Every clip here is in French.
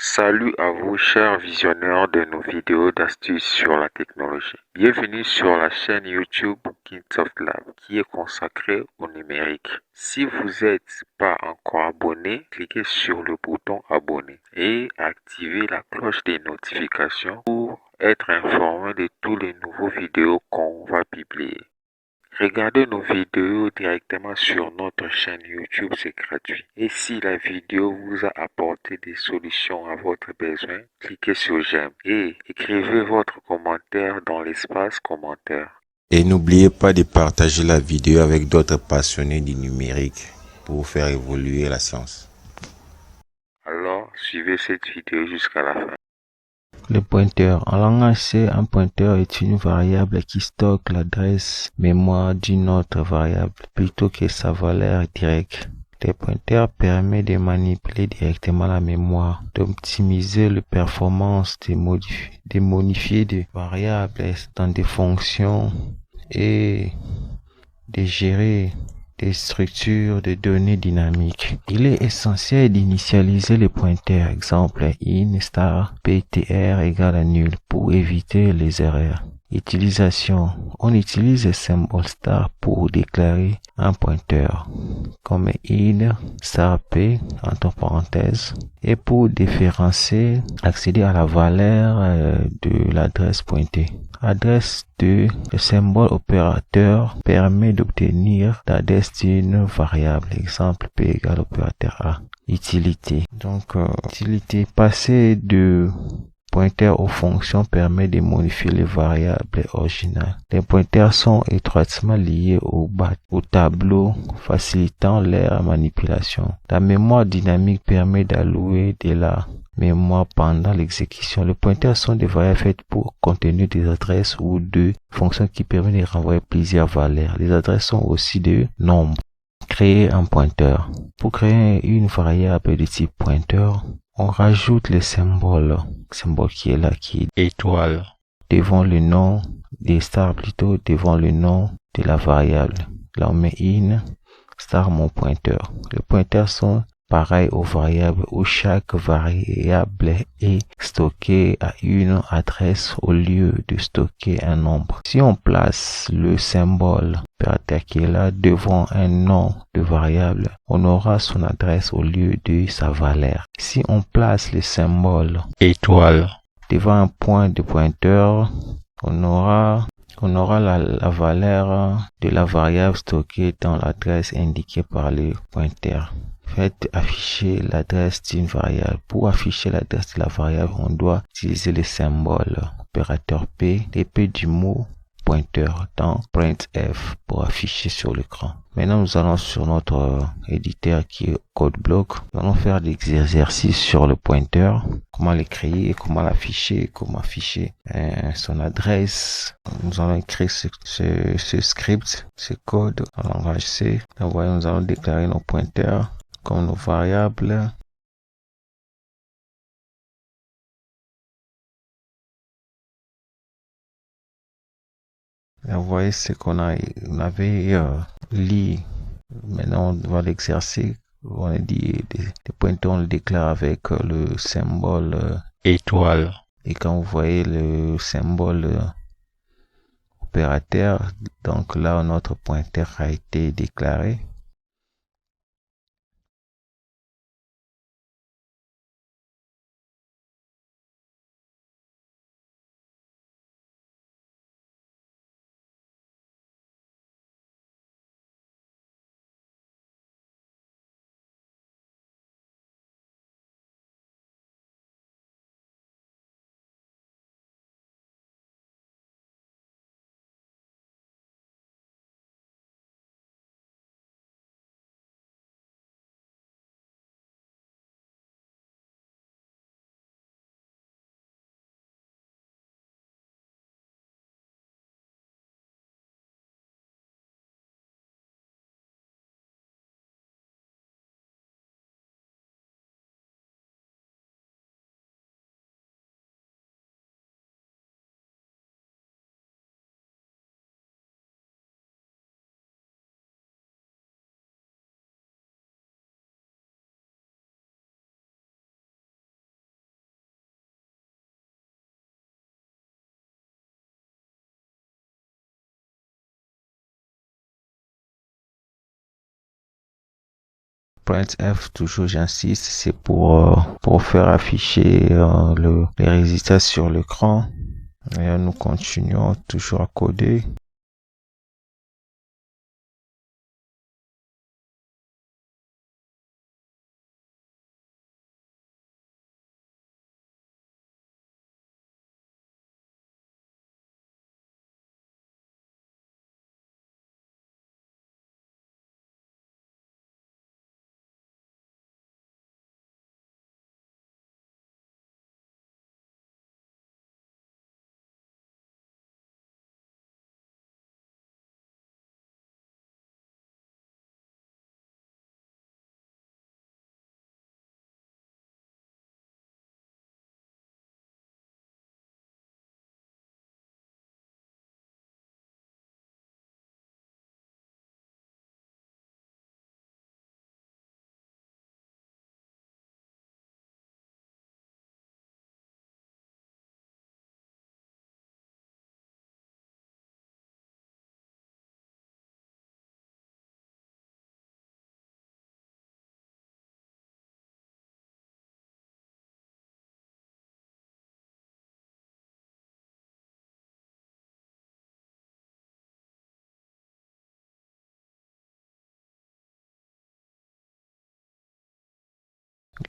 Salut à vous chers visionneurs de nos vidéos d'astuces sur la technologie. Bienvenue sur la chaîne YouTube Kingsoft Lab qui est consacrée au numérique. Si vous n'êtes pas encore abonné, cliquez sur le bouton abonner et activez la cloche des notifications pour être informé de tous les nouveaux vidéos qu'on va publier. Regardez nos vidéos directement sur notre chaîne YouTube, c'est gratuit. Et si la vidéo vous a apporté des solutions à votre besoin, cliquez sur j'aime et écrivez votre commentaire dans l'espace commentaire. Et n'oubliez pas de partager la vidéo avec d'autres passionnés du numérique pour faire évoluer la science. Alors, suivez cette vidéo jusqu'à la fin. Le pointeur. En langage C, un pointeur est une variable qui stocke l'adresse mémoire d'une autre variable plutôt que sa valeur directe. Les pointeurs permettent de manipuler directement la mémoire, d'optimiser la performance, de modifier des variables dans des fonctions et de gérer des structures de données dynamiques. Il est essentiel d'initialiser les pointeurs, exemple in star ptr égale à nul pour éviter les erreurs. Utilisation. On utilise le symbole star pour déclarer un pointeur, comme in star p entre parenthèses, et pour différencier, accéder à la valeur de l'adresse pointée. Adresse 2. Le symbole opérateur permet d'obtenir l'adresse d'une variable. Exemple P égale opérateur A. Utilité. Donc, utilité. Passer de pointeur aux fonctions permet de modifier les variables originales. Les pointeurs sont étroitement liés au tableau, facilitant leur manipulation. La mémoire dynamique permet d'allouer de la mémoire pendant l'exécution. Les pointeurs sont des variables faites pour contenir des adresses ou de fonctions qui permettent de renvoyer plusieurs valeurs. Les adresses sont aussi des nombres. Créer un pointeur. Pour créer une variable de type pointeur, on rajoute le symbole qui est là, qui est étoile, devant le nom des stars, plutôt devant le nom de la variable. Là on met in star mon pointeur. Les pointeurs sont pareil aux variables où chaque variable est stockée à une adresse au lieu de stocker un nombre. Si on place le symbole opérateur qui est là devant un nom de variable, on aura son adresse au lieu de sa valeur. Si on place le symbole étoile devant un point de pointeur, on aura la valeur de la variable stockée dans l'adresse indiquée par le pointeur. Faites afficher l'adresse d'une variable. Pour afficher l'adresse de la variable, on doit utiliser le symbole opérateur P, l'épée du mot pointeur dans printf pour afficher sur l'écran. Maintenant, nous allons sur notre éditeur qui est CodeBlock. Nous allons faire des exercices sur le pointeur, comment le créer, comment l'afficher, comment afficher son adresse. Nous allons écrire ce script, ce code en langage C. Là, voyez, nous allons déclarer nos pointeurs comme nos variables. Là, vous voyez ce qu'on avait lu. Maintenant, on va l'exercer. On a dit des pointeurs, on le déclare avec le symbole étoile. Et quand vous voyez le symbole opérateur, donc là, notre pointeur a été déclaré. printf, toujours j'insiste, c'est pour faire afficher les résultats sur l'écran. Et nous continuons toujours à coder.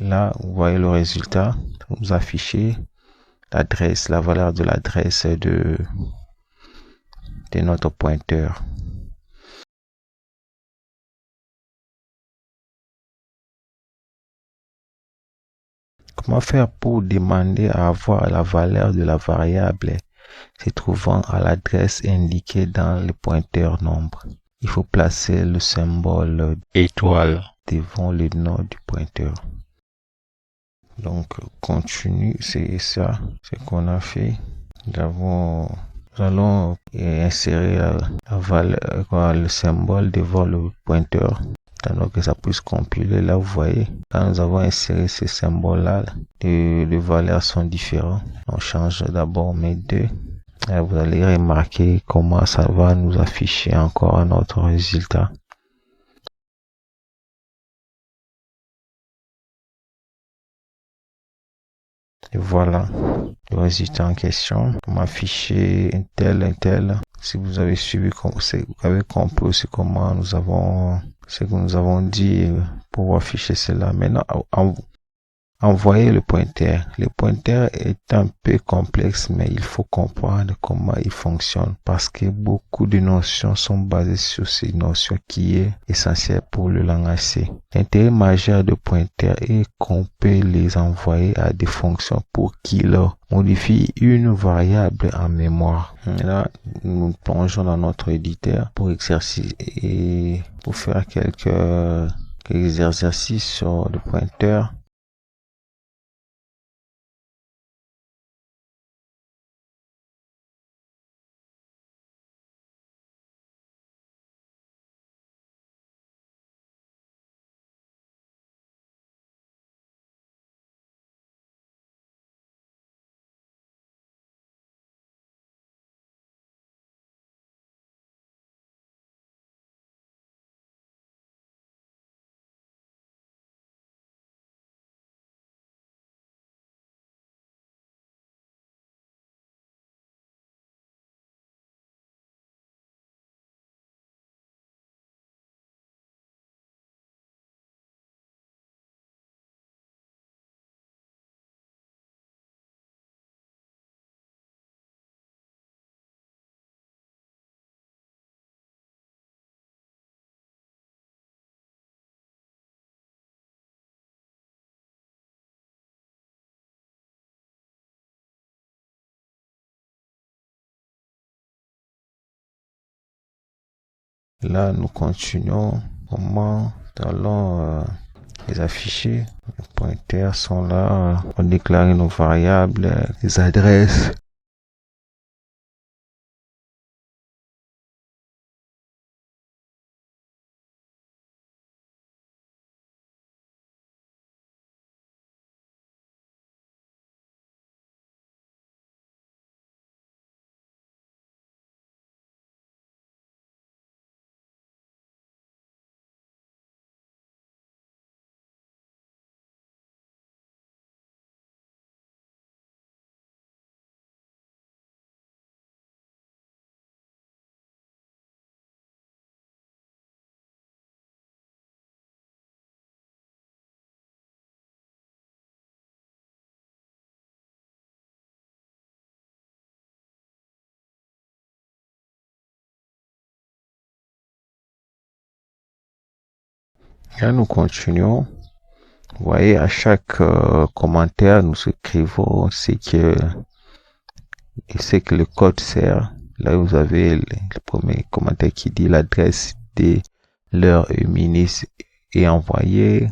Là, vous voyez le résultat. Vous affichez l'adresse, la valeur de l'adresse de notre pointeur. Comment faire pour demander à avoir la valeur de la variable se trouvant à l'adresse indiquée dans le pointeur nombre? Il faut placer le symbole étoile devant le nom du pointeur. Donc, continue, c'est ça, ce qu'on a fait. Nous allons insérer la valeur, le symbole devant le pointeur, alors que ça puisse compiler. Là, vous voyez, quand nous avons inséré ce symbole-là, les valeurs sont différentes. On change d'abord, on met 2. Et vous allez remarquer comment ça va nous afficher encore un autre résultat. Et voilà le résultat en question. On m'a affiché un tel. Si vous avez suivi, vous avez compris aussi comment ce que nous avons dit pour afficher cela. Maintenant, envoyer le pointeur. Le pointeur est un peu complexe, mais il faut comprendre comment il fonctionne parce que beaucoup de notions sont basées sur ces notions qui est essentielle pour le langage C. L'intérêt majeur de pointeur est qu'on peut les envoyer à des fonctions pour qu'ils modifient une variable en mémoire. Là, nous plongeons dans notre éditeur pour exercice et pour faire quelques exercices sur le pointeur. Là, nous continuons. Comment nous allons les afficher. Les pointeurs sont là. On déclare nos variables, les adresses. Là, nous continuons. Vous voyez, à chaque commentaire, nous écrivons ce que le code sert. Là, vous avez le premier commentaire qui dit l'adresse de l'heure ministre est envoyée.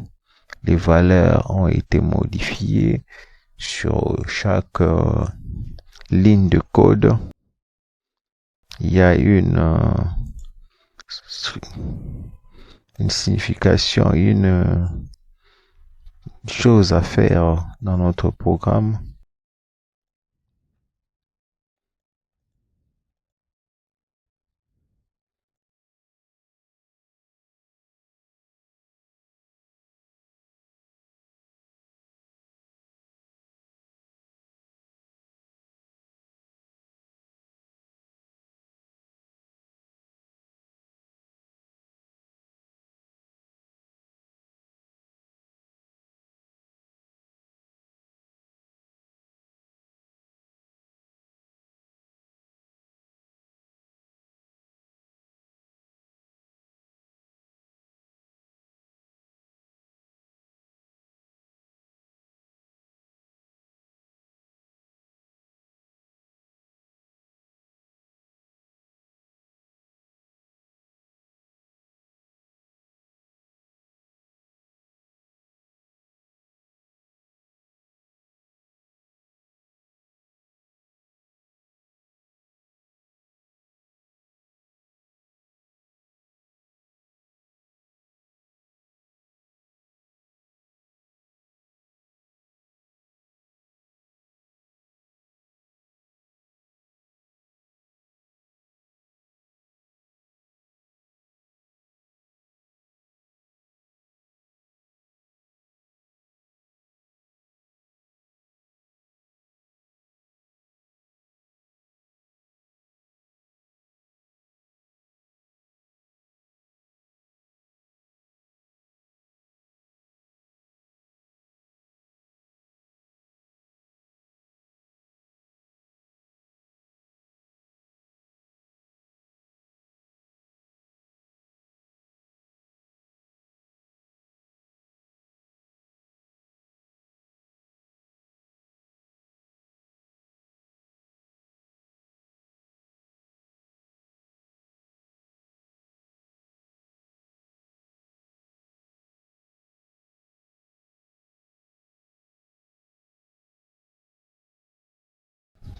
Les valeurs ont été modifiées sur chaque ligne de code. Il y a une signification, une chose à faire dans notre programme.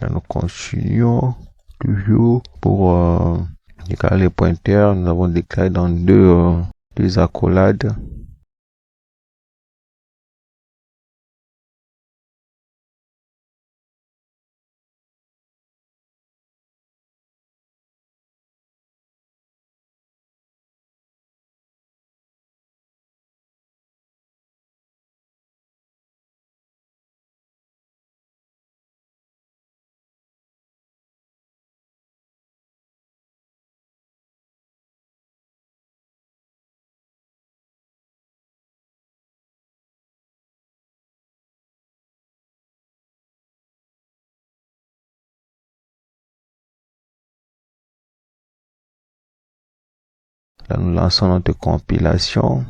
Là, nous continuons toujours pour déclarer les pointeurs. Nous avons déclaré dans deux accolades. Là, nous lançons notre compilation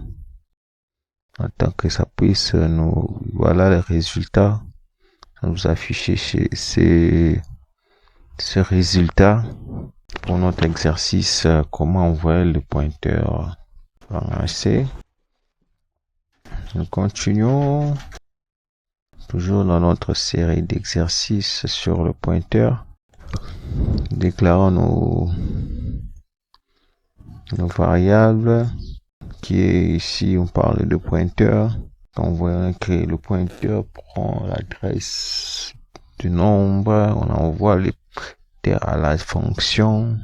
en tant que ça puisse nous, voilà les résultats. Ça nous afficher ce résultat pour notre exercice, comment envoyer le pointeur avancé. Nous continuons toujours dans notre série d'exercices sur le pointeur. Déclarons nos variables qui est ici, on parle de pointeur. Quand vous voyez que le pointeur prend l'adresse du nombre, on envoie le pointeur à la fonction.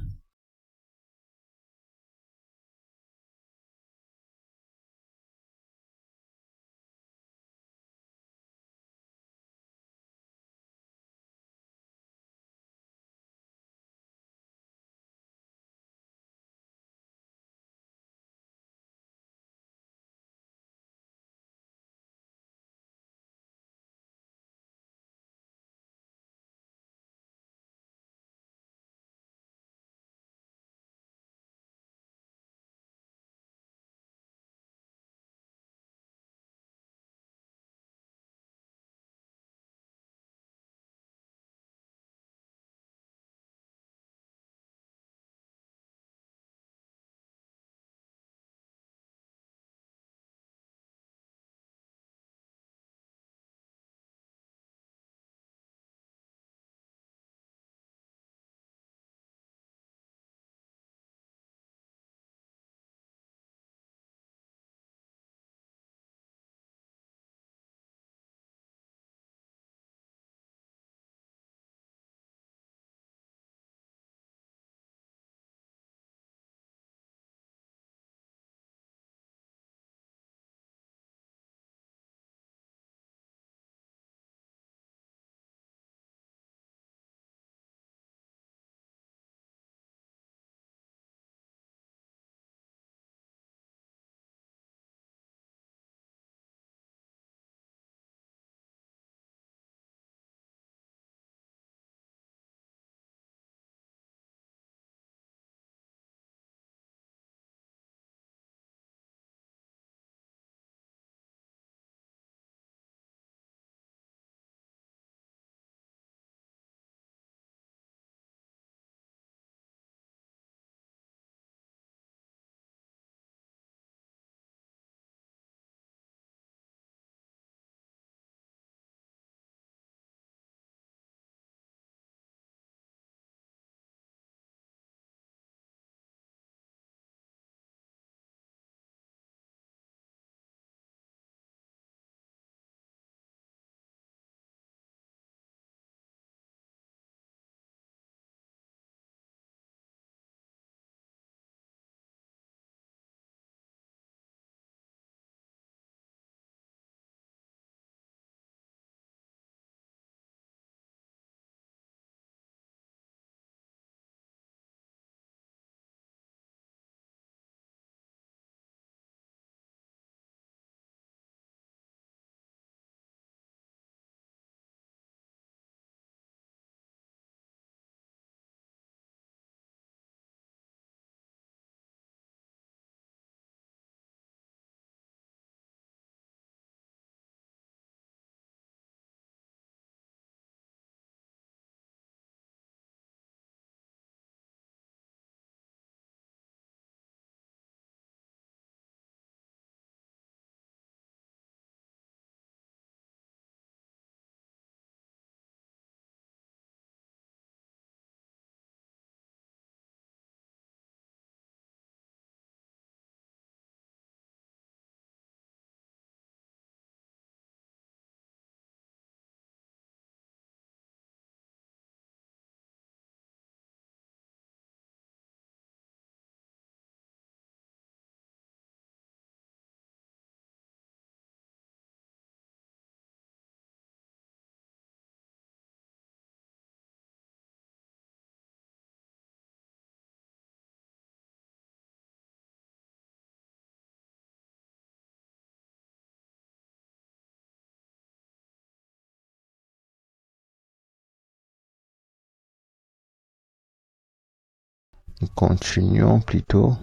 Nous continuons plutôt.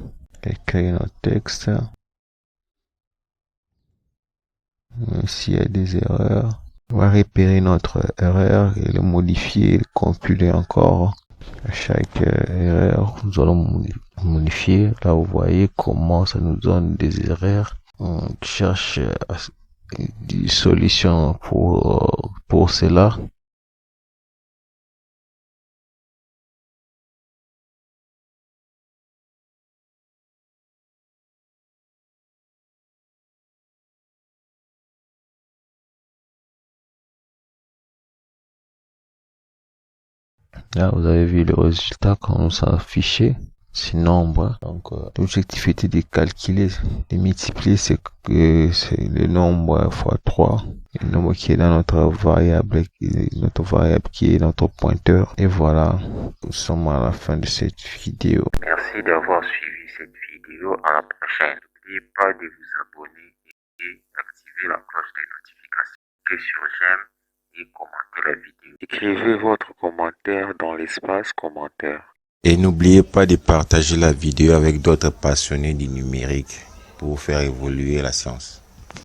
Écrire notre texte. S'il y a des erreurs, on va repérer notre erreur et le modifier, compiler encore. À chaque erreur, nous allons modifier. Là, vous voyez comment ça nous donne des erreurs. On cherche des solutions pour cela. Là, vous avez vu le résultat quand on s'est affiché. Ces nombres. Donc, l'objectif était de calculer, de multiplier c'est le nombre fois 3. Le nombre qui est dans notre variable qui est notre pointeur. Et voilà, nous sommes à la fin de cette vidéo. Merci d'avoir suivi cette vidéo. À la prochaine. N'oubliez pas de vous abonner et d'activer la cloche de notification. Cliquez sur j'aime et commentez la vidéo. Écrivez votre commentaire dans l'espace commentaire. Et n'oubliez pas de partager la vidéo avec d'autres passionnés du numérique pour faire évoluer la science.